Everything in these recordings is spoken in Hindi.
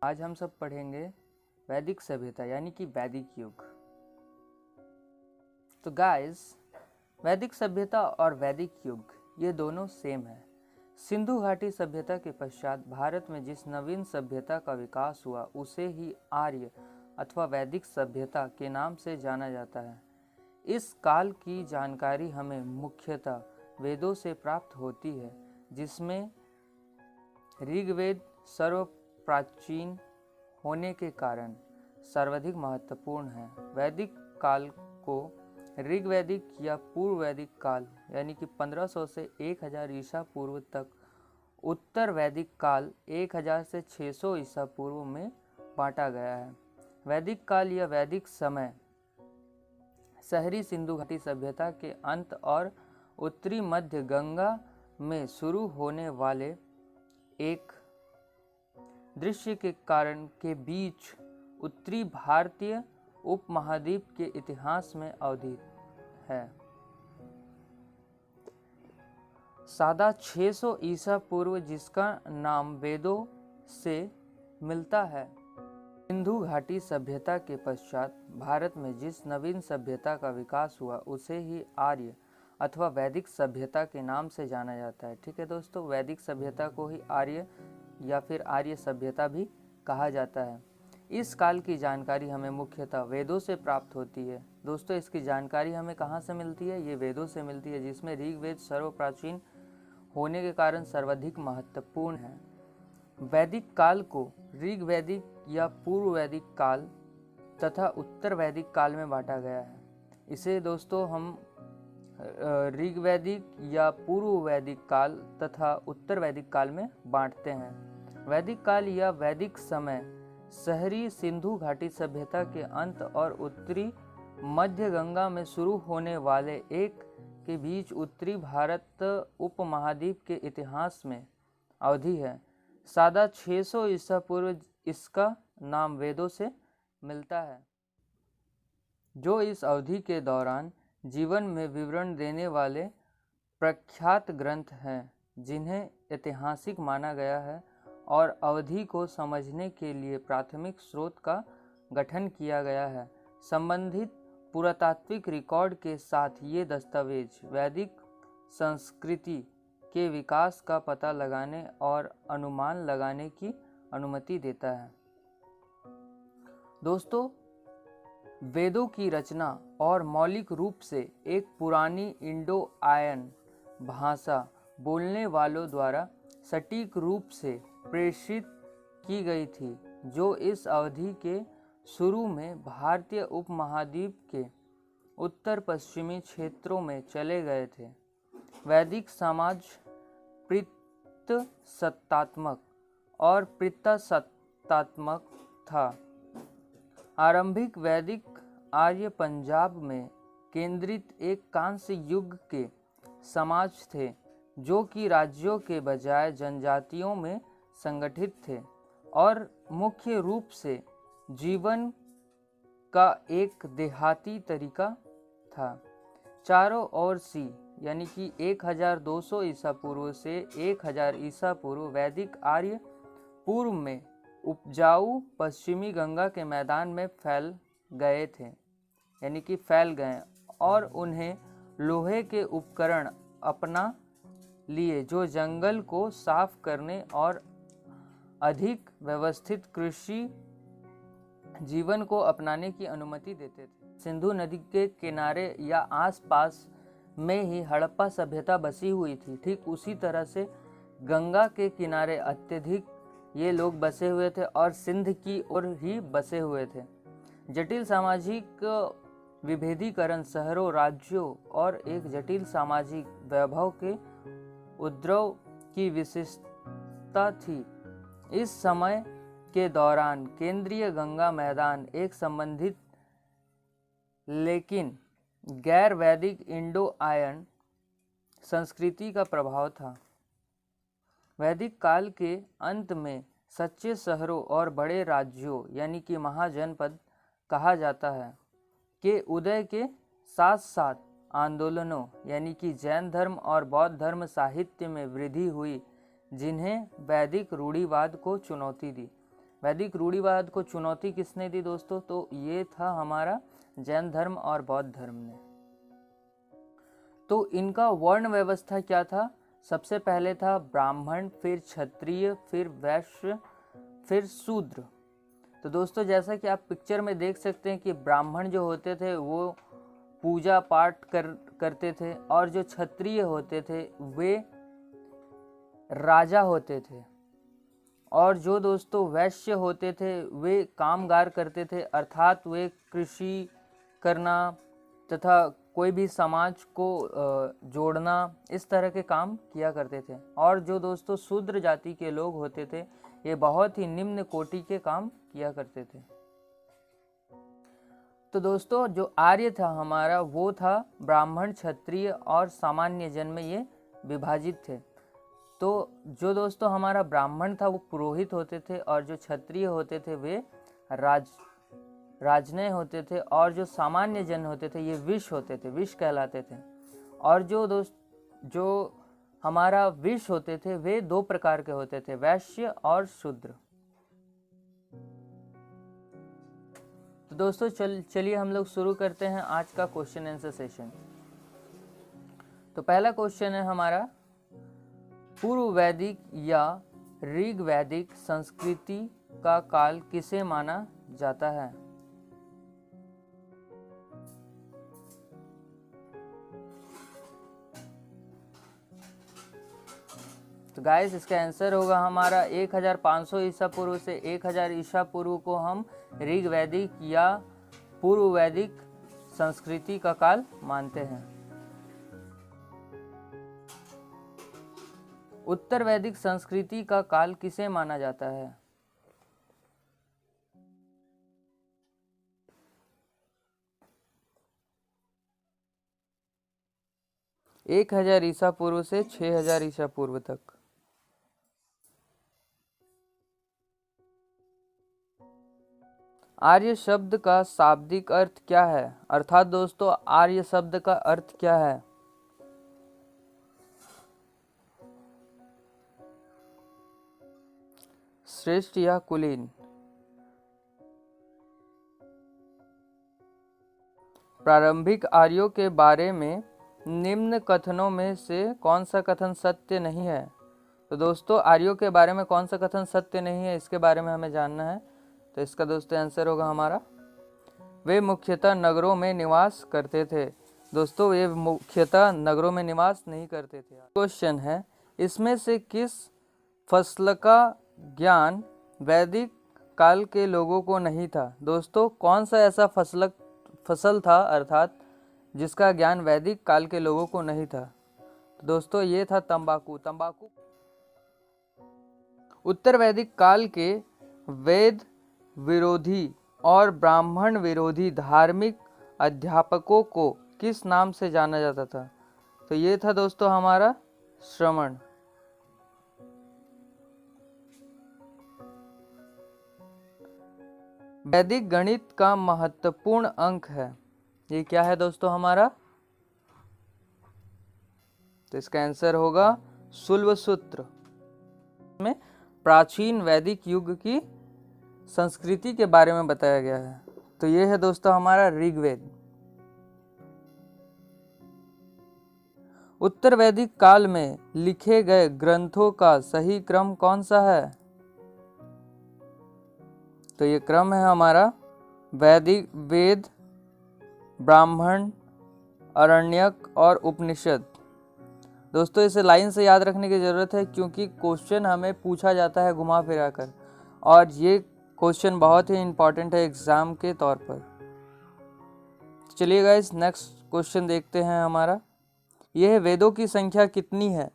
आज हम सब पढ़ेंगे वैदिक सभ्यता यानी कि वैदिक युग। तो गाइस, वैदिक सभ्यता और वैदिक युग ये दोनों सेम है। सिंधु घाटी सभ्यता के पश्चात भारत में जिस नवीन सभ्यता का विकास हुआ उसे ही आर्य अथवा वैदिक सभ्यता के नाम से जाना जाता है। इस काल की जानकारी हमें मुख्यतः वेदों से प्राप्त होती है, जिसमें ऋग्वेद सर्व प्राचीन होने के कारण सर्वाधिक महत्वपूर्ण है। वैदिक काल को ऋग्वैदिक या पूर्व वैदिक काल यानी कि 1500 से 1000 ईसा पूर्व तक, उत्तर वैदिक काल 1000 से 600 ईसा पूर्व में बांटा गया है। वैदिक काल या वैदिक समय शहरी सिंधु घाटी सभ्यता के अंत और उत्तरी मध्य गंगा में शुरू होने वाले एक दृश्य के कारण के बीच उत्तरी भारतीय उपमहाद्वीप के इतिहास में अवधि है। सादा 600 ईसा पूर्व, जिसका नाम वेदों से मिलता है। सिंधु घाटी सभ्यता के पश्चात भारत में जिस नवीन सभ्यता का विकास हुआ उसे ही आर्य अथवा वैदिक सभ्यता के नाम से जाना जाता है। ठीक है दोस्तों, वैदिक सभ्यता को ही आर्य या फिर आर्य सभ्यता भी कहा जाता है। इस काल की जानकारी हमें मुख्यतः वेदों से प्राप्त होती है। दोस्तों, इसकी जानकारी हमें कहाँ से मिलती है? ये वेदों से मिलती है, जिसमें ऋग्वेद सर्व प्राचीन होने के कारण सर्वाधिक महत्वपूर्ण है। वैदिक काल को ऋग्वैदिक या पूर्व वैदिक काल तथा उत्तर वैदिक काल में बांटा गया है। इसे दोस्तों हम ऋग्वैदिक या पूर्व वैदिक काल तथा उत्तर वैदिक काल में बांटते हैं। वैदिक काल या वैदिक समय शहरी सिंधु घाटी सभ्यता के अंत और उत्तरी मध्य गंगा में शुरू होने वाले एक के बीच उत्तरी भारत उपमहाद्वीप के इतिहास में अवधि है। सादा 600 ईसा पूर्व, इसका नाम वेदों से मिलता है, जो इस अवधि के दौरान जीवन में विवरण देने वाले प्रख्यात ग्रंथ हैं, जिन्हें ऐतिहासिक माना गया है और अवधि को समझने के लिए प्राथमिक स्रोत का गठन किया गया है। संबंधित पुरातात्विक रिकॉर्ड के साथ ये दस्तावेज वैदिक संस्कृति के विकास का पता लगाने और अनुमान लगाने की अनुमति देता है। दोस्तों, वेदों की रचना और मौलिक रूप से एक पुरानी इंडो आर्यन भाषा बोलने वालों द्वारा सटीक रूप से प्रेषित की गई थी, जो इस अवधि के शुरू में भारतीय उपमहाद्वीप के उत्तर पश्चिमी क्षेत्रों में चले गए थे। वैदिक समाज पितृसत्तात्मक और पितृसत्तात्मक था। आरंभिक वैदिक आर्य पंजाब में केंद्रित एक कांस्य युग के समाज थे, जो कि राज्यों के बजाय जनजातियों में संगठित थे और मुख्य रूप से जीवन का एक देहाती तरीका था। चारों ओर सी यानी कि 1200 ईसा पूर्व से 1000 ईसा पूर्व वैदिक आर्य पूर्व में उपजाऊ पश्चिमी गंगा के मैदान में फैल गए थे, यानी कि फैल गए, और उन्हें लोहे के उपकरण अपना लिए, जो जंगल को साफ करने और अधिक व्यवस्थित कृषि जीवन को अपनाने की अनुमति देते थे। सिंधु नदी के किनारे या आसपास में ही हड़प्पा सभ्यता बसी हुई थी। ठीक उसी तरह से गंगा के किनारे अत्यधिक ये लोग बसे हुए थे और सिंध की ओर ही बसे हुए थे। जटिल सामाजिक विभेदीकरण शहरों, राज्यों और एक जटिल सामाजिक वैभव के उद्भव की विशेषता थी। इस समय के दौरान केंद्रीय गंगा मैदान एक संबंधित लेकिन गैर वैदिक इंडो आर्यन संस्कृति का प्रभाव था। वैदिक काल के अंत में सच्चे शहरों और बड़े राज्यों यानी कि महाजनपद कहा जाता है के उदय के साथ साथ आंदोलनों यानी कि जैन धर्म और बौद्ध धर्म साहित्य में वृद्धि हुई, जिन्हें वैदिक रूढ़िवाद को चुनौती दी। वैदिक रूढ़िवाद को चुनौती किसने दी दोस्तों? तो ये था हमारा जैन धर्म और बौद्ध धर्म ने। तो इनका वर्ण व्यवस्था क्या था? सबसे पहले था ब्राह्मण, फिर क्षत्रिय, फिर वैश्य, फिर शूद्र। तो दोस्तों जैसा कि आप पिक्चर में देख सकते हैं कि ब्राह्मण जो होते थे वो पूजा पाठ करते थे, और जो क्षत्रिय होते थे वे राजा होते थे, और जो दोस्तों वैश्य होते थे वे कामगार करते थे, अर्थात वे कृषि करना तथा कोई भी समाज को जोड़ना, इस तरह के काम किया करते थे। और जो दोस्तों शूद्र जाति के लोग होते थे ये बहुत ही निम्न कोटि के काम किया करते थे। तो दोस्तों जो आर्य था हमारा वो था ब्राह्मण, क्षत्रिय और सामान्य जन में ये विभाजित थे। तो जो दोस्तों हमारा ब्राह्मण था वो पुरोहित होते थे, और जो क्षत्रिय होते थे वे राजनय होते थे, और जो सामान्य जन होते थे ये विश होते थे, विश कहलाते थे। और जो हमारा विश होते थे वे दो प्रकार के होते थे, वैश्य और शूद्र। तो दोस्तों चलिए हम लोग शुरू करते हैं आज का क्वेश्चन आंसर सेशन। तो पहला क्वेश्चन है हमारा, पूर्व वैदिक या ऋग वैदिक संस्कृति का काल किसे माना जाता है? तो गाइस इसका आंसर होगा हमारा 1500 ईसा पूर्व से 1000 ईसा पूर्व को हम ऋग वैदिक या पूर्व वैदिक संस्कृति का काल मानते हैं। उत्तर वैदिक संस्कृति का काल किसे माना जाता है? एक 1000 ईसा पूर्व से 6000 ईसा पूर्व तक। आर्य शब्द का शाब्दिक अर्थ क्या है? अर्थात दोस्तों आर्य शब्द का अर्थ क्या है? श्रेष्ठ या कुलीन। प्रारंभिक आर्यों के बारे में निम्न कथनों में से कौन सा कथन सत्य नहीं है? तो दोस्तों आर्यों के बारे में कौन सा कथन सत्य नहीं है इसके बारे में हमें जानना है। तो इसका दोस्तों आंसर होगा हमारा, वे मुख्यतः नगरों में निवास करते थे। दोस्तों वे मुख्यतः नगरों में निवास नहीं करते थे। क्वेश्चन है, इसमें से किस फसल का ज्ञान वैदिक काल के लोगों को नहीं था? दोस्तों कौन सा ऐसा फसल था अर्थात जिसका ज्ञान वैदिक काल के लोगों को नहीं था? तो दोस्तों ये था तंबाकू। उत्तर वैदिक काल के वेद विरोधी और ब्राह्मण विरोधी धार्मिक अध्यापकों को किस नाम से जाना जाता था? तो ये था दोस्तों हमारा श्रमण। वैदिक गणित का महत्वपूर्ण अंक है, ये क्या है दोस्तों हमारा? तो इसका आंसर होगा शुल्ब सूत्र। में प्राचीन वैदिक युग की संस्कृति के बारे में बताया गया है। तो ये है दोस्तों हमारा ऋग्वेद। उत्तर वैदिक काल में लिखे गए ग्रंथों का सही क्रम कौन सा है? तो ये क्रम है हमारा वैदिक, वेद, ब्राह्मण, आरण्यक और उपनिषद। दोस्तों इसे लाइन से याद रखने की जरूरत है क्योंकि क्वेश्चन हमें पूछा जाता है घुमा फिरा कर, और ये क्वेश्चन बहुत ही इंपॉर्टेंट है एग्जाम के तौर पर। चलिए गाइस नेक्स्ट क्वेश्चन देखते हैं हमारा। यह है वेदों की संख्या कितनी है?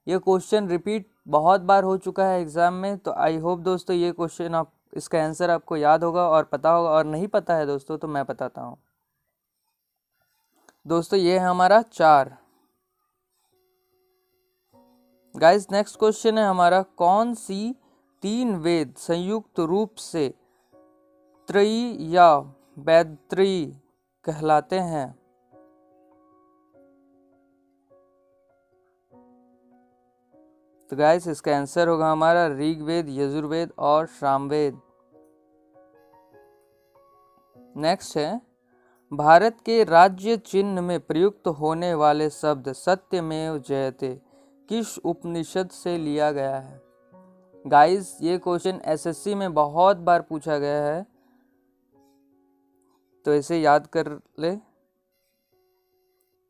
ये क्वेश्चन रिपीट बहुत बार हो चुका है एग्जाम में, तो आई होप दोस्तों ये क्वेश्चन आप इसका आंसर आपको याद होगा और पता होगा, और नहीं पता है दोस्तों तो मैं बताता हूँ। दोस्तों ये है हमारा 4। गाइस नेक्स्ट क्वेश्चन है हमारा, कौन सी 3 वेद संयुक्त रूप से त्रयी या वैदत्रयी कहलाते हैं? तो गाइस इसका आंसर होगा हमारा ऋग्वेद, यजुर्वेद और सामवेद। नेक्स्ट है, भारत के राज्य चिन्ह में प्रयुक्त होने वाले शब्द सत्यमेव जयते किस उपनिषद से लिया गया है? गाइस ये क्वेश्चन एसएससी में बहुत बार पूछा गया है, तो इसे याद कर ले।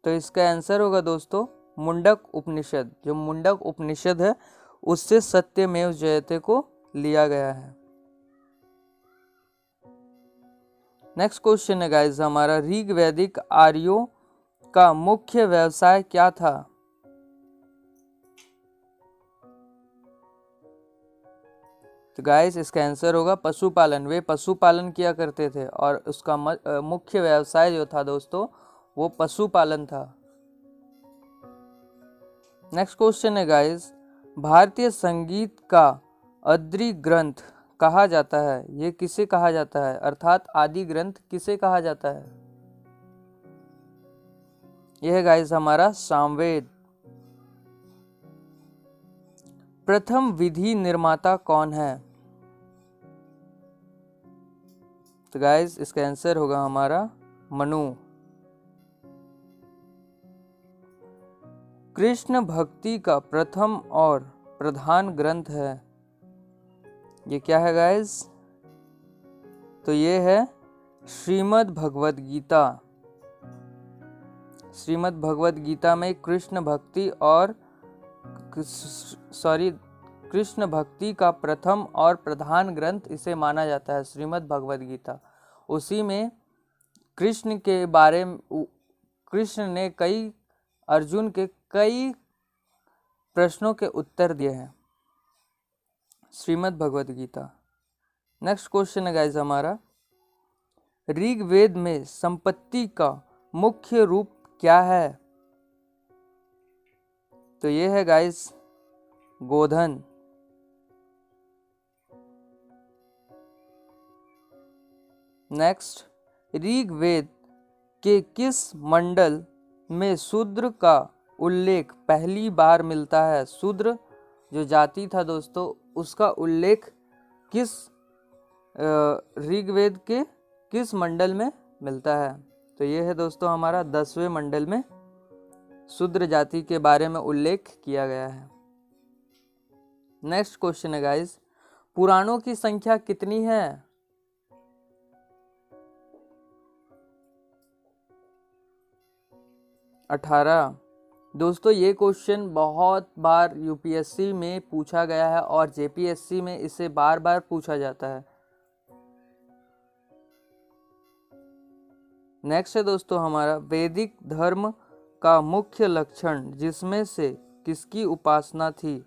तो इसका आंसर होगा दोस्तों मुंडक उपनिषद। जो मुंडक उपनिषद है उससे सत्यमेव जयते को लिया गया है। नेक्स्ट क्वेश्चन है गाइस हमारा, ऋग्वैदिक आर्यों का मुख्य व्यवसाय क्या था? तो गाइस इसका आंसर होगा पशुपालन। वे पशुपालन किया करते थे और उसका मुख्य व्यवसाय जो था दोस्तों वो पशुपालन था। नेक्स्ट क्वेश्चन है गाइस, भारतीय संगीत का आदि ग्रंथ कहा जाता है? ये किसे कहा जाता है, अर्थात आदि ग्रंथ किसे कहा जाता है? यह है गाइस हमारा सामवेद। प्रथम विधि निर्माता कौन है? तो गाइस इसका आंसर होगा हमारा मनु। कृष्ण भक्ति का प्रथम और प्रधान ग्रंथ है, ये क्या है गाइस? तो ये है श्रीमद् भगवद गीता। श्रीमद् भगवद गीता में कृष्ण भक्ति का प्रथम और प्रधान ग्रंथ इसे माना जाता है, श्रीमद् भगवद गीता। उसी में कृष्ण के बारे में कृष्ण ने अर्जुन के कई प्रश्नों के उत्तर दिए हैं, श्रीमद् भगवद गीता। नेक्स्ट क्वेश्चन है गाइस हमारा, ऋग्वेद में संपत्ति का मुख्य रूप क्या है? तो ये है गाइस गोधन। नेक्स्ट, ऋग्वेद के किस मंडल में शूद्र का उल्लेख पहली बार मिलता है? शूद्र जो जाति था दोस्तों उसका उल्लेख किस ऋग्वेद के किस मंडल में मिलता है? तो ये है दोस्तों हमारा 10वें मंडल में शूद्र जाति के बारे में उल्लेख किया गया है। नेक्स्ट क्वेश्चन है गाइस, पुराणों की संख्या कितनी है? 18। दोस्तों ये क्वेश्चन बहुत बार यूपीएससी में पूछा गया है और जेपीएससी में इसे बार बार पूछा जाता है। नेक्स्ट है दोस्तों हमारा, वैदिक धर्म का मुख्य लक्षण जिसमें से किसकी उपासना थी?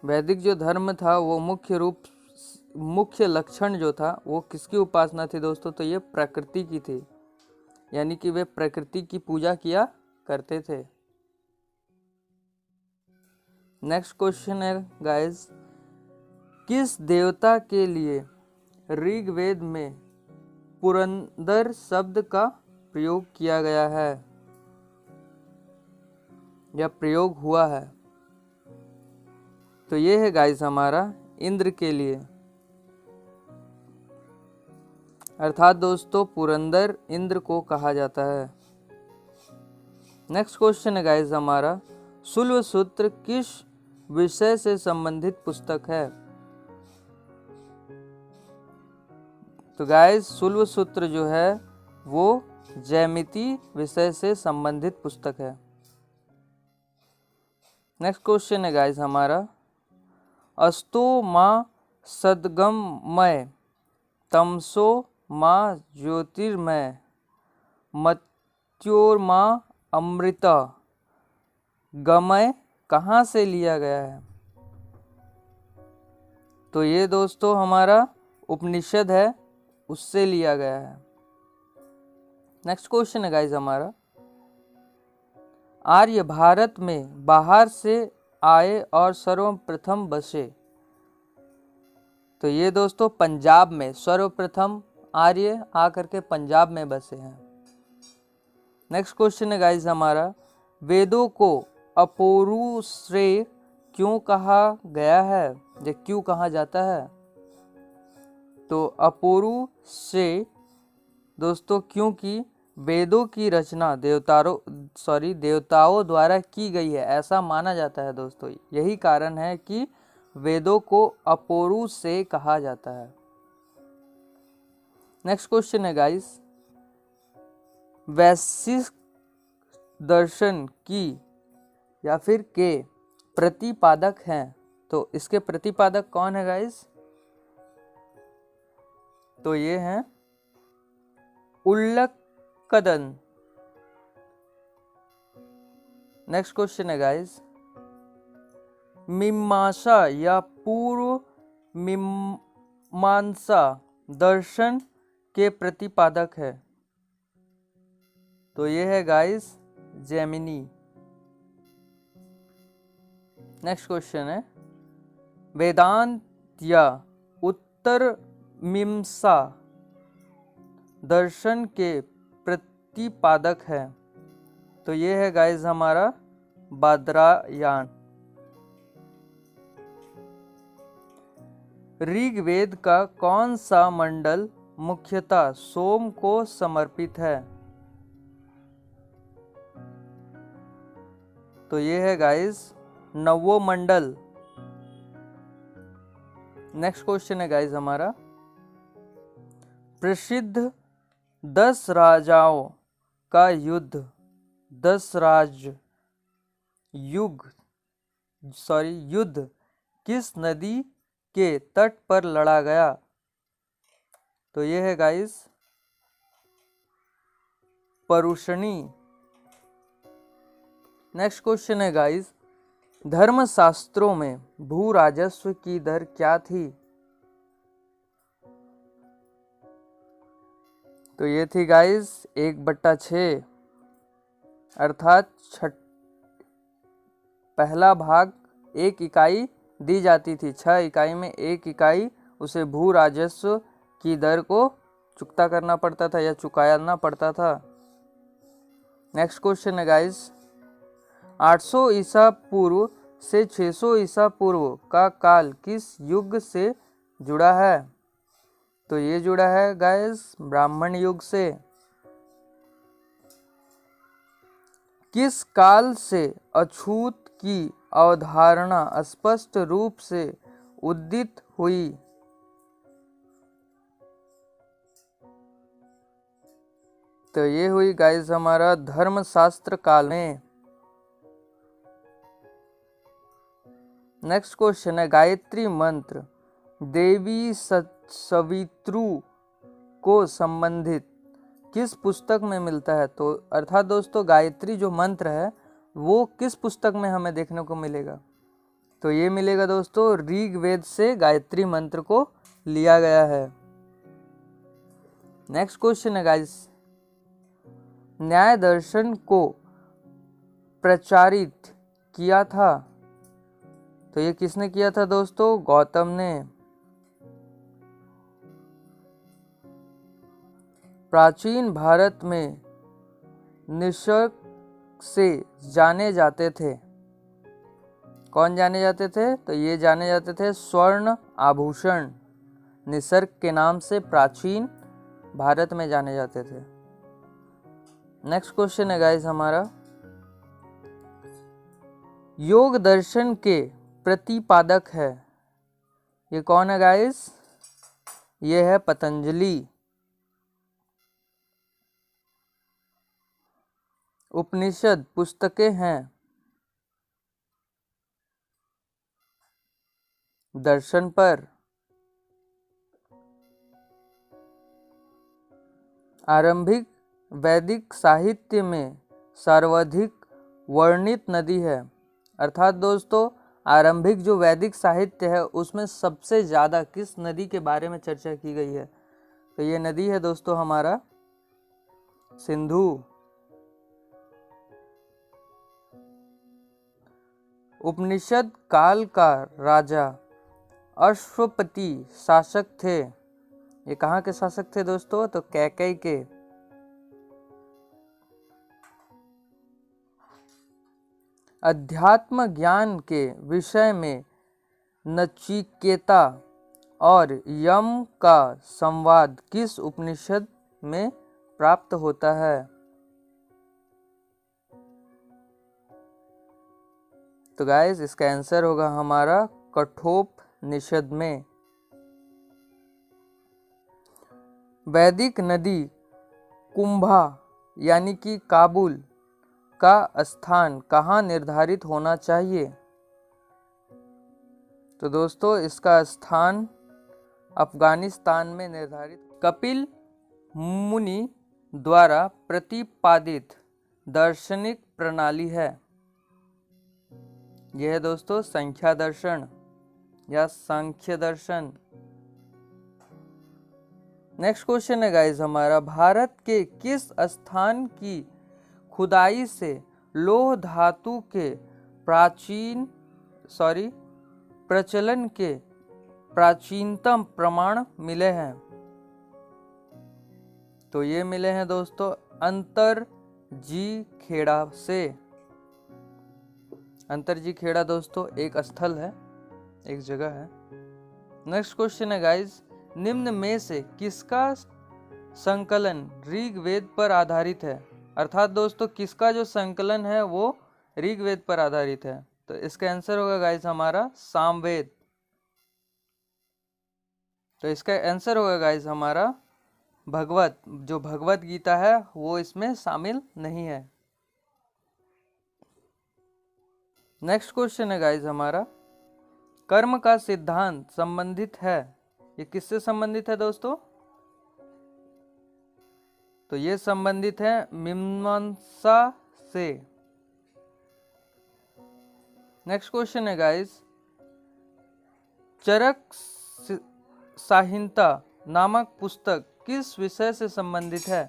वैदिक जो धर्म था वो मुख्य लक्षण जो था वो किसकी उपासना थी दोस्तों? तो ये प्रकृति की थी, यानी कि वे प्रकृति की पूजा किया करते थे। नेक्स्ट क्वेश्चन है गाइस, किस देवता के लिए ऋग्वेद में पुरंदर शब्द का प्रयोग किया गया है या प्रयोग हुआ है? तो ये है गाइस हमारा इंद्र के लिए, अर्थात दोस्तों पुरंदर इंद्र को कहा जाता है। नेक्स्ट क्वेश्चन है गाइस हमारा, शुल्ब सूत्र किस विषय से संबंधित पुस्तक है? तो गाइस शुल्ब सूत्र जो है वो ज्यामिति विषय से संबंधित पुस्तक है। नेक्स्ट क्वेश्चन है गाइस हमारा, अस्तो मां सद्गमय तमसो मां ज्योतिर्मय मत्योर्मा अमृता गमय कहाँ से लिया गया है? तो ये दोस्तों हमारा उपनिषद है, उससे लिया गया है। नेक्स्ट क्वेश्चन है गाइस हमारा, आर्य भारत में बाहर से आए और सर्वप्रथम बसे? तो ये दोस्तों पंजाब में सर्वप्रथम आर्य आकर के पंजाब में बसे हैं। नेक्स्ट क्वेश्चन है गाइस हमारा, वेदों को अपौरुषेय क्यों कहा गया है, या क्यों कहा जाता है? तो अपौरुषेय दोस्तों क्योंकि वेदों की रचना देवताओं द्वारा की गई है, ऐसा माना जाता है दोस्तों। यही कारण है कि वेदों को अपौरुषेय कहा जाता है। नेक्स्ट क्वेश्चन है गाइस, वैशिष्ट दर्शन की या फिर के प्रतिपादक हैं, तो इसके प्रतिपादक कौन है गाइस? तो ये हैं उल्लकदन। नेक्स्ट क्वेश्चन है गाइस, मीमांसा या पूर्व मीमांसा दर्शन के प्रतिपादक है, तो ये है गाइस जैमिनी। नेक्स्ट क्वेश्चन है, वेदांत या उत्तर मीमांसा दर्शन के प्रतिपादक है, तो ये है गाइस हमारा बादरायण। ऋग्वेद का कौन सा मंडल मुख्यतः सोम को समर्पित है, तो ये है गाइस नवो मंडल। नेक्स्ट क्वेश्चन है गाइस हमारा, प्रसिद्ध 10 राजाओं का युद्ध 10 राज युद्ध किस नदी के तट पर लड़ा गया, तो ये है गाइस परुशनी। नेक्स्ट क्वेश्चन है गाइस, धर्मशास्त्रों में भू राजस्व की दर क्या थी, तो ये थी गाइस 1/6, अर्थात पहला भाग 1 इकाई दी जाती थी, 6 इकाई में 1 इकाई उसे भू राजस्व की दर को चुकता करना पड़ता था या चुकाना पड़ता था। नेक्स्ट क्वेश्चन है गाइस, 800 ईसा पूर्व से 600 ईसा पूर्व का काल किस युग से जुड़ा है, तो ये जुड़ा है गाइस ब्राह्मण युग से। किस काल से अछूत की अवधारणा स्पष्ट रूप से उदित हुई, तो ये हुई गाइस हमारा धर्मशास्त्र काल में। नेक्स्ट क्वेश्चन है, गायत्री मंत्र देवी सवितृ को संबंधित किस पुस्तक में मिलता है, तो अर्थात दोस्तों गायत्री जो मंत्र है वो किस पुस्तक में हमें देखने को मिलेगा, तो ये मिलेगा दोस्तों ऋग्वेद से गायत्री मंत्र को लिया गया है। नेक्स्ट क्वेश्चन है गाइस, न्याय दर्शन को प्रचारित किया था, तो ये किसने किया था दोस्तों? गौतम ने। प्राचीन भारत में निसर्ग से जाने जाते थे, कौन जाने जाते थे? तो ये जाने जाते थे स्वर्ण आभूषण, निसर्ग के नाम से प्राचीन भारत में जाने जाते थे। नेक्स्ट क्वेश्चन है गाइस हमारा, योग दर्शन के प्रतिपादक है, ये कौन है गाइस? ये है पतंजलि। उपनिषद पुस्तकें हैं दर्शन पर। आरंभिक वैदिक साहित्य में सर्वाधिक वर्णित नदी है, अर्थात दोस्तों आरंभिक जो वैदिक साहित्य है उसमें सबसे ज़्यादा किस नदी के बारे में चर्चा की गई है, तो ये नदी है दोस्तों हमारा सिंधु। उपनिषद काल का राजा अश्वपति शासक थे, ये कहाँ के शासक थे दोस्तों? तो कैकेयी के। अध्यात्म ज्ञान के विषय में नचिकेता और यम का संवाद किस उपनिषद में प्राप्त होता है? तो गाइस इसका आंसर होगा हमारा कठोपनिषद में। वैदिक नदी कुंभा यानी कि काबुल का स्थान कहाँ निर्धारित होना चाहिए? तो दोस्तों इसका स्थान अफगानिस्तान में निर्धारित कपिल मुनि द्वारा प्रतिपादित दार्शनिक प्रणाली है। यह है दोस्तों संख्या दर्शन या सांख्य दर्शन। नेक्स्ट क्वेश्चन है गाइस हमारा, भारत के किस स्थान की खुदाई से लौह धातु के प्रचलन के प्राचीनतम प्रमाण मिले हैं? तो ये मिले हैं दोस्तों अंतरजी खेड़ा से। अंतरजी खेड़ा दोस्तों एक स्थल है, एक जगह है। नेक्स्ट क्वेश्चन है गाइस, निम्न में से किसका संकलन ऋग्वेद पर आधारित है? अर्थात दोस्तों किसका जो संकलन है वो ऋग्वेद पर आधारित है? तो इसका आंसर होगा गाइस हमारा सामवेद। तो इसका आंसर होगा गाइस हमारा जो भगवत गीता है वो इसमें शामिल नहीं है। नेक्स्ट क्वेश्चन है गाइस हमारा, कर्म का सिद्धांत संबंधित है, ये किससे संबंधित है दोस्तों? तो ये संबंधित है मीमांसा से। नेक्स्ट क्वेश्चन है गाइस, चरक संहिता नामक पुस्तक किस विषय से संबंधित है?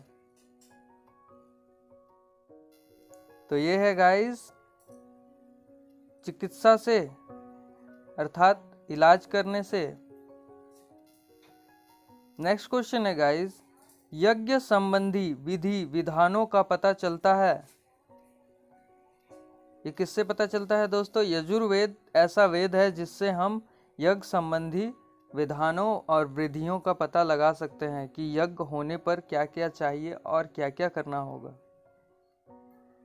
तो ये है गाइस चिकित्सा से, अर्थात इलाज करने से। नेक्स्ट क्वेश्चन है गाइस, यज्ञ संबंधी विधि विधानों का पता चलता है, ये किससे पता चलता है दोस्तों? यजुर्वेद ऐसा वेद है जिससे हम यज्ञ संबंधी विधानों और विधियों का पता लगा सकते हैं कि यज्ञ होने पर क्या क्या चाहिए और क्या क्या करना होगा।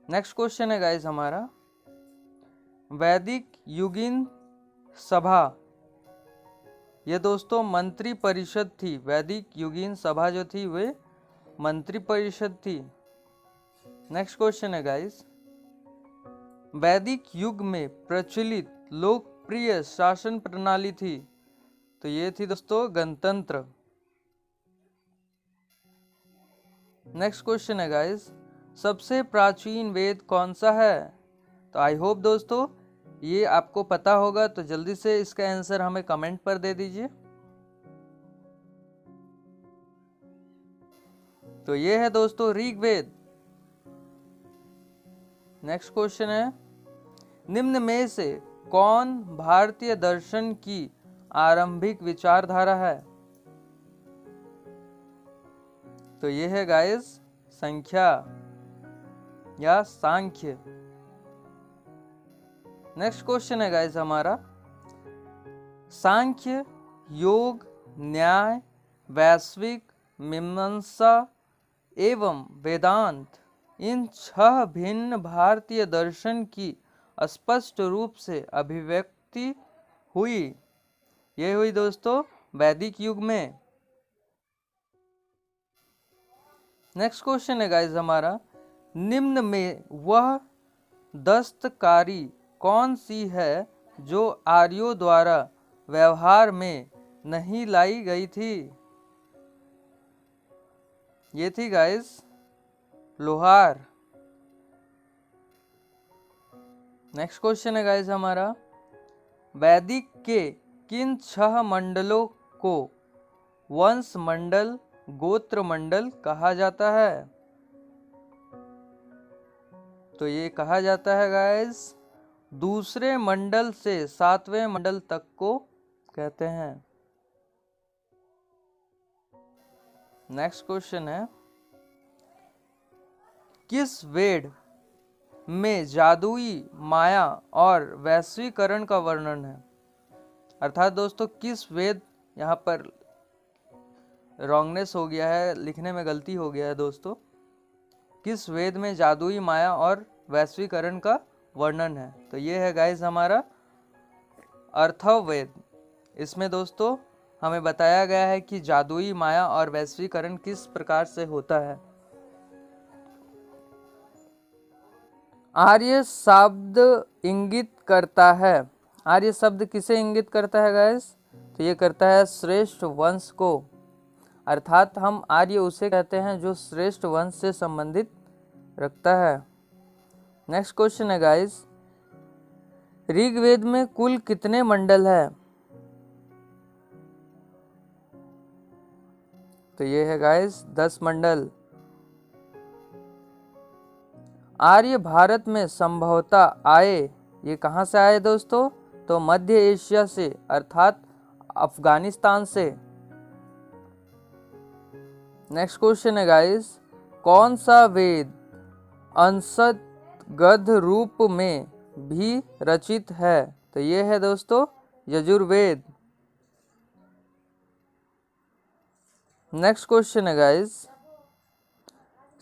नेक्स्ट क्वेश्चन है गाइस हमारा, वैदिक युगीन सभा, ये दोस्तों मंत्री परिषद थी। वैदिक युगीन सभा जो थी वे मंत्री परिषद थी। नेक्स्ट क्वेश्चन है गाइस, वैदिक युग में प्रचलित लोकप्रिय शासन प्रणाली थी, तो ये थी दोस्तों गणतंत्र। नेक्स्ट क्वेश्चन है गाइस, सबसे प्राचीन वेद कौन सा है? तो आई होप दोस्तों ये आपको पता होगा, तो जल्दी से इसका आंसर हमें कमेंट पर दे दीजिए। तो ये है दोस्तों ऋग्वेद। नेक्स्ट क्वेश्चन है, निम्न में से कौन भारतीय दर्शन की आरंभिक विचारधारा है? तो ये है गाइस संख्या या सांख्य। नेक्स्ट क्वेश्चन है गाइस हमारा, सांख्य, योग, न्याय, वैश्विक, मीमांसा एवं वेदांत, इन 6 भिन्न भारतीय दर्शन की स्पष्ट रूप से अभिव्यक्ति हुई, ये हुई दोस्तों वैदिक युग में। नेक्स्ट क्वेश्चन है गाइस हमारा, निम्न में वह दस्तकारी कौन सी है जो आर्यों द्वारा व्यवहार में नहीं लाई गई थी? ये थी गाइस लोहार। नेक्स्ट क्वेश्चन है गाइस हमारा, वैदिक के किन 6 मंडलों को वंश मंडल, गोत्र मंडल कहा जाता है? तो ये कहा जाता है गाइस दूसरे मंडल से 7वें मंडल तक को कहते हैं। नेक्स्ट क्वेश्चन है, किस वेद में जादुई माया और वैश्वीकरण का वर्णन है। अर्थात दोस्तों किस वेद, यहाँ पर रॉन्गनेस हो गया है, लिखने में गलती हो गया है दोस्तों, किस वेद में जादुई माया और वैश्वीकरण का वर्णन है? तो ये है गाइस हमारा अथर्ववेद। इसमें दोस्तों हमें बताया गया है कि जादुई माया और वैश्वीकरण किस प्रकार से होता है। आर्य शब्द इंगित करता है, आर्य शब्द किसे इंगित करता है गाइस? तो ये करता है श्रेष्ठ वंश को, अर्थात हम आर्य उसे कहते हैं जो श्रेष्ठ वंश से संबंधित रखता है। नेक्स्ट क्वेश्चन है गाइस, ऋग्वेद में कुल कितने मंडल है? तो ये है गाइस 10 मंडल। आर्य भारत में संभवतः आए, ये कहाँ से आए दोस्तों? तो मध्य एशिया से, अर्थात अफगानिस्तान से। नेक्स्ट क्वेश्चन है गाइस, कौन सा वेद अंशत गद्य रूप में भी रचित है? तो ये है दोस्तों यजुर्वेद। नेक्स्ट क्वेश्चन है गाइस,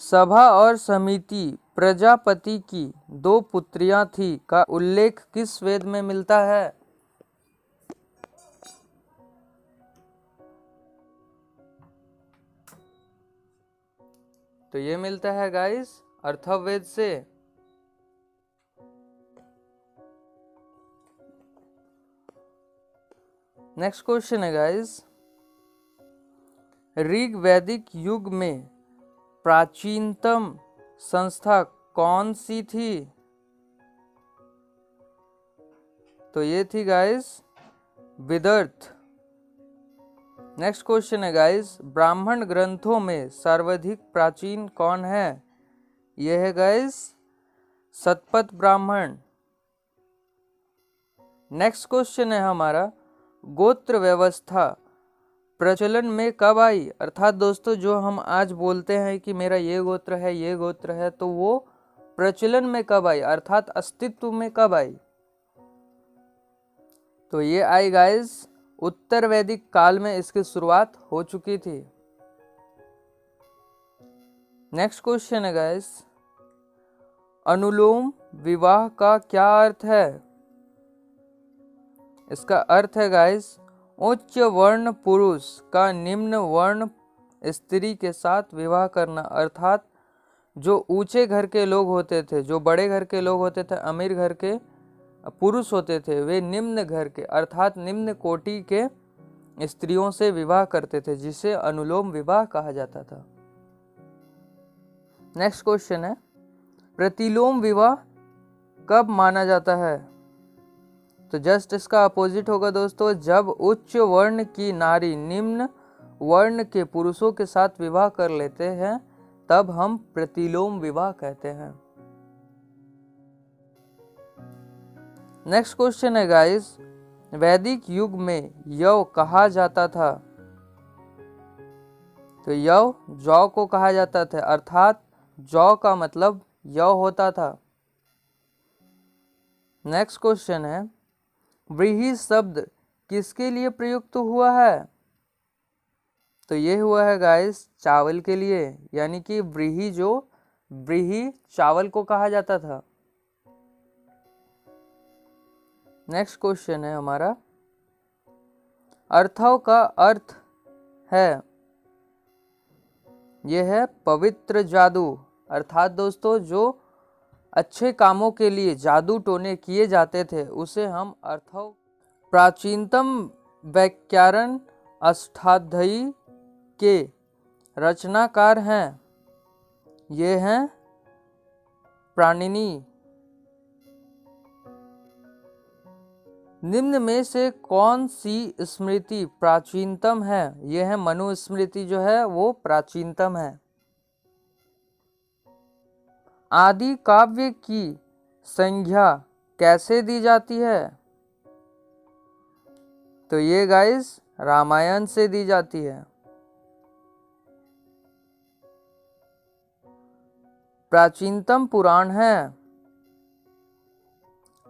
सभा और समिति प्रजापति की 2 पुत्रियां थी का उल्लेख किस वेद में मिलता है? तो ये मिलता है गाइस अथर्ववेद से। नेक्स्ट क्वेश्चन है गाइस, ऋग्वैदिक युग में प्राचीनतम संस्था कौन सी थी? तो ये थी गाइस विदर्थ। नेक्स्ट क्वेश्चन है गाइस, ब्राह्मण ग्रंथों में सर्वाधिक प्राचीन कौन है? यह है guys Shatapatha Brahmana. Next question है हमारा, गोत्र व्यवस्था प्रचलन में कब आई? अर्थात दोस्तों जो हम आज बोलते हैं कि मेरा ये गोत्र है, ये गोत्र है, तो वो प्रचलन में कब आई, अर्थात अस्तित्व में कब आई? तो ये आई गाइस उत्तर वैदिक काल में इसकी शुरुआत हो चुकी थी। नेक्स्ट क्वेश्चन है गाइस, अनुलोम विवाह का क्या अर्थ है? इसका अर्थ है गाइस, उच्च वर्ण पुरुष का निम्न वर्ण स्त्री के साथ विवाह करना, अर्थात जो ऊंचे घर के लोग होते थे, जो बड़े घर के लोग होते थे, अमीर घर के पुरुष होते थे, वे निम्न घर के अर्थात निम्न कोटि के स्त्रियों से विवाह करते थे, जिसे अनुलोम विवाह कहा जाता था। नेक्स्ट क्वेश्चन है, प्रतिलोम विवाह कब माना जाता है? तो जस्ट इसका अपोजिट होगा दोस्तों, जब उच्च वर्ण की नारी निम्न वर्ण के पुरुषों के साथ विवाह कर लेते हैं तब हम प्रतिलोम विवाह कहते हैं। नेक्स्ट क्वेश्चन है गाइस, वैदिक युग में यव कहा जाता था? तो यव जौ को कहा जाता था, अर्थात जौ का मतलब यव होता था। नेक्स्ट क्वेश्चन है, व्रीहि शब्द किसके लिए प्रयुक्त हुआ है? तो ये हुआ है गाइस चावल के लिए, यानी कि व्रीहि, जो व्रीहि चावल को कहा जाता था। नेक्स्ट क्वेश्चन है हमारा, अर्थव का अर्थ है, यह है पवित्र जादू, अर्थात दोस्तों जो अच्छे कामों के लिए जादू टोने किए जाते थे उसे हम अर्थव। प्राचीनतम व्याकरण अष्टाध्यायी के रचनाकार हैं, ये हैं पाणिनि। निम्न में से कौन सी स्मृति प्राचीनतम है? यह है मनुस्मृति, जो है वो प्राचीनतम है। आदि काव्य की संज्ञा कैसे दी जाती है? तो ये गाइस रामायण से दी जाती है। प्राचीनतम पुराण है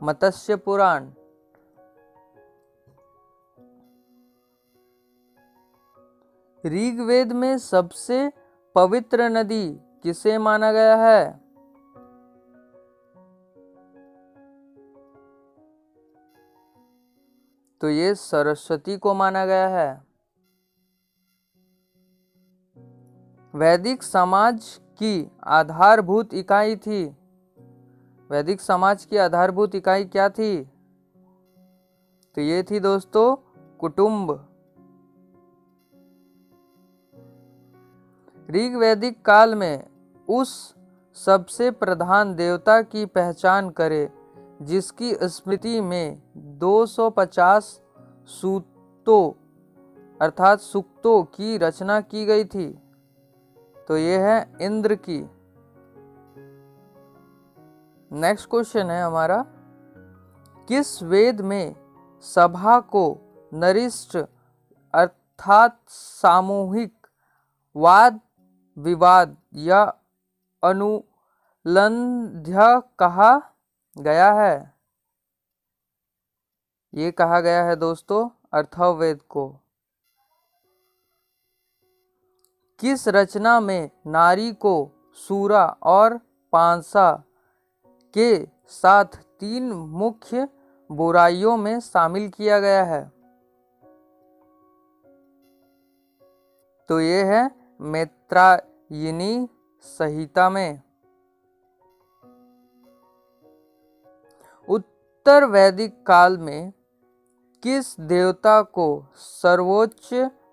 मत्स्य पुराण। ऋग्वेद में सबसे पवित्र नदी किसे माना गया है? तो ये सरस्वती को माना गया है। वैदिक समाज की आधारभूत इकाई थी। वैदिक समाज की आधारभूत इकाई क्या थी? तो ये थी दोस्तों कुटुंब। ऋग्वैदिक काल में उस सबसे प्रधान देवता की पहचान करें जिसकी स्मृति में 250 सूक्तों अर्थात सूक्तों की रचना की गई थी। तो ये है इंद्र की। नेक्स्ट क्वेश्चन है हमारा, किस वेद में सभा को नरिष्ठ अर्थात सामूहिक वाद विवाद या अनुलंध्य कहा गया है? ये कहा गया है दोस्तों अथर्ववेद को। किस रचना में नारी को सूरा और पांसा के साथ 3 मुख्य बुराइयों में शामिल किया गया है? तो ये है मैत्रेयी संहिता में। उत्तर वैदिक काल में किस देवता को सर्वोच्च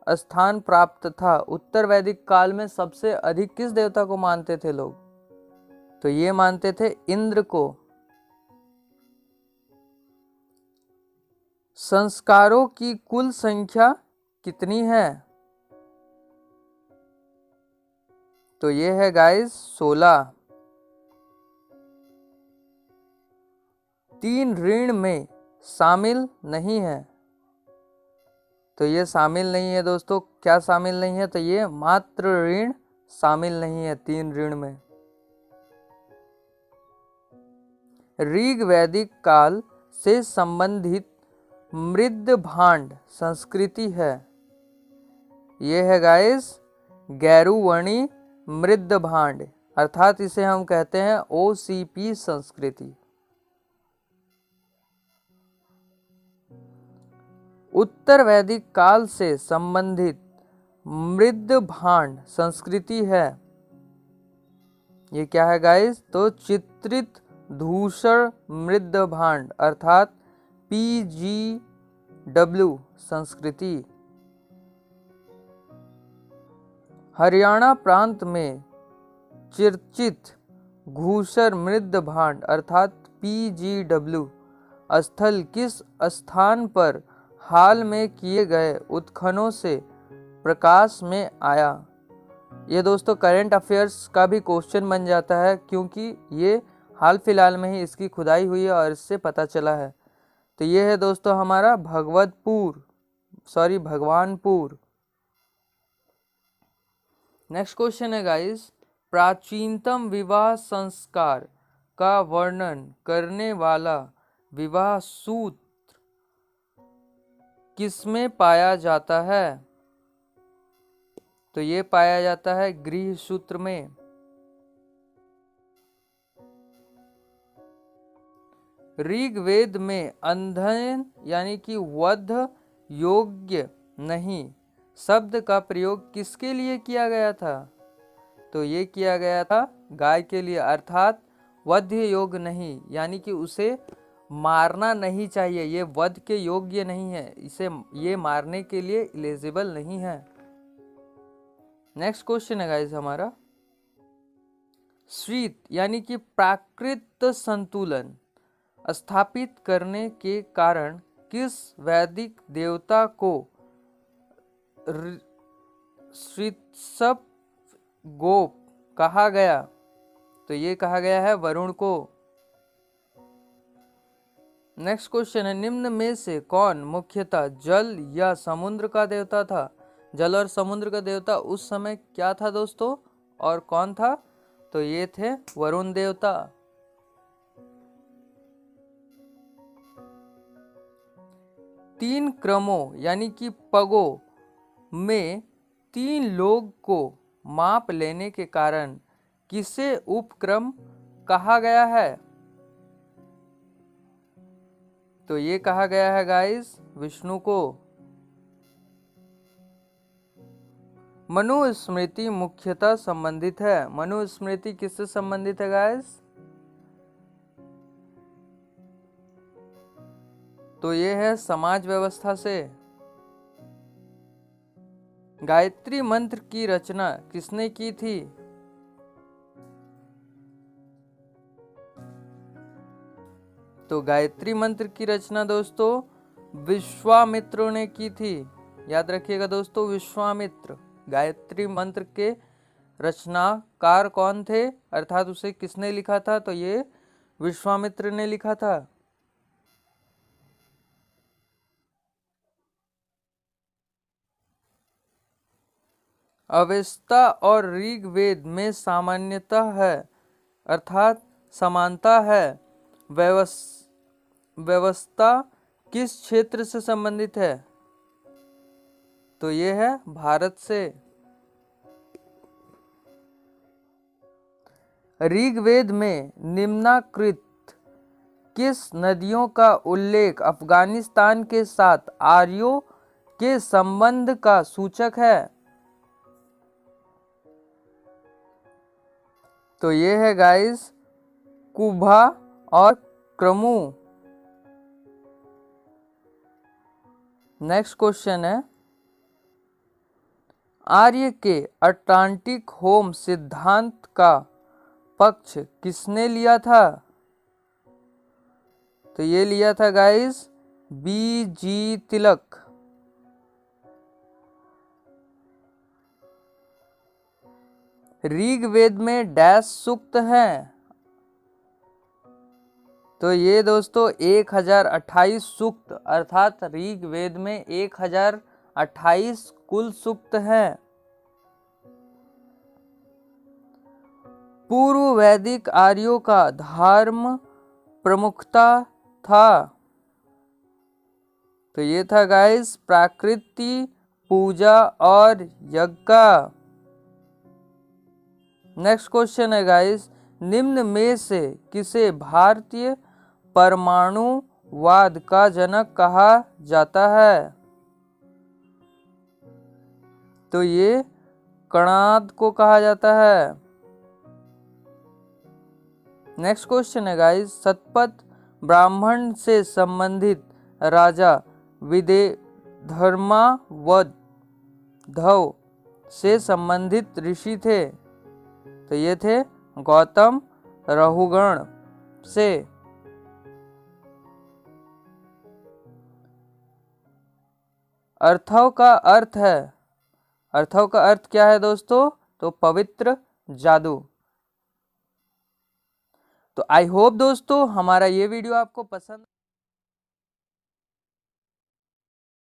स्थान प्राप्त था? उत्तर वैदिक काल में सबसे अधिक किस देवता को मानते थे लोग? तो ये मानते थे इंद्र को। संस्कारों की कुल संख्या कितनी है? तो ये है गाइस 16। 3 ऋण में शामिल नहीं है। तो ये शामिल नहीं है दोस्तों। क्या शामिल नहीं है? तो ये मात्र ऋण शामिल नहीं है 3 ऋण में। ऋग्वैदिक काल से संबंधित मृद भांड संस्कृति है। ये है गाइस गैरुवर्णी मृद भांड अर्थात इसे हम कहते हैं OCP संस्कृति। उत्तर वैदिक काल से संबंधित मृद भांड संस्कृति है। ये क्या है गाइस? तो चित्रित धूसर मृद भांड अर्थात PGW संस्कृति। हरियाणा प्रांत में चर्चित घूसर मृद भांड अर्थात PGW स्थल किस स्थान पर हाल में किए गए उत्खननों से प्रकाश में आया? ये दोस्तों करंट अफेयर्स का भी क्वेश्चन बन जाता है क्योंकि ये हाल फिलहाल में ही इसकी खुदाई हुई है और इससे पता चला है। तो ये है दोस्तों हमारा भगवानपुर। नेक्स्ट क्वेश्चन है गाइस, प्राचीनतम विवाह संस्कार का वर्णन करने वाला विवाह सूत्र किसमें पाया जाता है? तो ये पाया जाता है गृह सूत्र में। ऋग्वेद में अंधन यानी कि वध योग्य नहीं शब्द का प्रयोग किसके लिए किया गया था? तो ये किया गया था गाय के लिए अर्थात वध्य योग्य नहीं यानी कि उसे मारना नहीं चाहिए। ये वध के योग्य नहीं है, इसे ये मारने के लिए एलिजिबल नहीं है। नेक्स्ट क्वेश्चन है गाइस हमारा, शीत यानी कि प्राकृत संतुलन स्थापित करने के कारण किस वैदिक देवता को ऋषभ गोप कहा गया? तो ये कहा गया है वरुण को। नेक्स्ट क्वेश्चन है, निम्न में से कौन मुख्यतः जल या समुद्र का देवता था? जल और समुद्र का देवता उस समय क्या था दोस्तों और कौन था? तो ये थे वरुण देवता। 3 क्रमों यानी कि पगों में 3 लोग को माप लेने के कारण किसे उपक्रम कहा गया है? तो ये कहा गया है गाइस विष्णु को। मनुस्मृति मुख्यतः संबंधित है। मनुस्मृति किससे संबंधित है गाइस? तो ये है समाज व्यवस्था से। गायत्री मंत्र की रचना किसने की थी? तो गायत्री मंत्र की रचना दोस्तों विश्वामित्र ने की थी। याद रखिएगा दोस्तों, विश्वामित्र। गायत्री मंत्र के रचनाकार कौन थे, अर्थात उसे किसने लिखा था? तो ये विश्वामित्र ने लिखा था। अवेस्ता और ऋग्वेद में सामान्यतः है, अर्थात समानता है। व्यवस्था किस क्षेत्र से संबंधित है? तो ये है भारत से। ऋग्वेद में निम्नाकृत किस नदियों का उल्लेख अफगानिस्तान के साथ आर्यों के संबंध का सूचक है? तो ये है गाइस कुभा और क्रमु। नेक्स्ट क्वेश्चन है, आर्य के अटलांटिक होम सिद्धांत का पक्ष किसने लिया था? तो ये लिया था गाइस B.G. तिलक। ऋग्वेद में डैश सूक्त हैं? तो ये दोस्तों 1028 सूक्त, अर्थात ऋग्वेद में 1028 कुल सूक्त हैं। पूर्व वैदिक आर्यों का धर्म प्रमुखता था? तो ये था गाइस प्रकृति पूजा और यज्ञ। नेक्स्ट क्वेश्चन है गाइस, निम्न में से किसे भारतीय परमाणुवाद का जनक कहा जाता है? तो ये कणाद को कहा जाता है। नेक्स्ट क्वेश्चन है गाइस, सतपथ ब्राह्मण से संबंधित राजा विदेधर्मावधव से संबंधित ऋषि थे? तो ये थे गौतम रहुगण से। अर्थव का अर्थ है, अर्थव का अर्थ क्या है दोस्तों? तो पवित्र जादू। तो आई होप दोस्तों हमारा ये वीडियो आपको पसंद